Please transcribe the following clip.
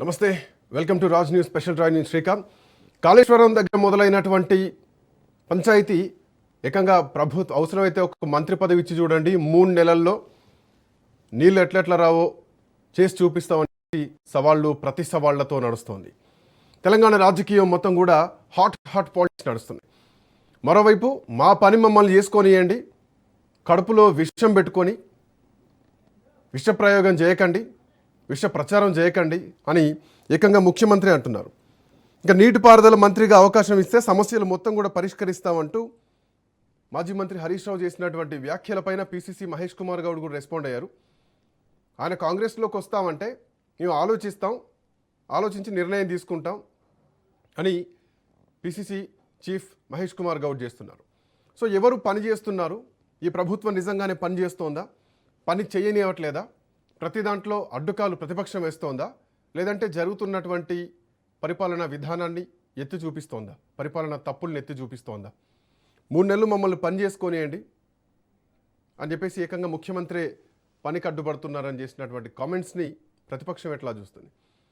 నమస్తే, welcome to Raj news special drive news. Srikanth. Kaleshwaram దగ్గర మొదలైనటువంటి పంచాయతీ ఏకంగా ప్రభుత్వం అవసరమైతే ఒక మంత్రి పదవి ఇచ్చి చూడండి, 3 నెలల్లో నీళ్ళు ఎట్లెట్లా రావో చేసి చూపిస్తామని సవాళ్ళు ప్రతి సవాళ్లతో నడుస్తోంది. తెలంగాణ రాజకీయం మొత్తం కూడా హాట్ పాలిటిక్స్ నడుస్తుంది. మరోవైపు మా పని మమ్మల్ని చేసుకొనియండి, కడుపులో విషం పెట్టుకొని విష ప్రయోగం చేయకండి, విష ప్రచారం చేయకండి అని ఏకంగా ముఖ్యమంత్రి అంటున్నారు. ఇంకా నీటిపారుదల మంత్రిగా అవకాశం ఇస్తే సమస్యలు మొత్తం కూడా పరిష్కరిస్తామంటూ మాజీ మంత్రి హరీష్ రావు చేసినటువంటి వ్యాఖ్యలపైన పిసిసి మహేష్ కుమార్ గౌడ్ కూడా రెస్పాండ్ అయ్యారు. ఆయన కాంగ్రెస్లోకి వస్తామంటే మేము ఆలోచించి నిర్ణయం తీసుకుంటాం అని పిసిసి చీఫ్ మహేష్ కుమార్ గౌడ్ చేస్తున్నారు. సో ఎవరు పని చేస్తున్నారు? ఈ ప్రభుత్వం నిజంగానే పని చేస్తోందా? పని చేయనివ్వట్లేదా? ప్రతి దాంట్లో అడ్డుకాలు ప్రతిపక్షం వేస్తోందా? లేదంటే జరుగుతున్నటువంటి పరిపాలనా విధానాన్ని ఎత్తి చూపిస్తోందా? పరిపాలనా తప్పుల్ని ఎత్తి చూపిస్తోందా? 3 నెలలు మమ్మల్ని పని చేసుకొనియండి అని చెప్పేసి ఏకంగా ముఖ్యమంత్రి పనికి అడ్డుపడుతున్నారని చేసినటువంటి కామెంట్స్ని ప్రతిపక్షం ఎట్లా చూస్తుంది?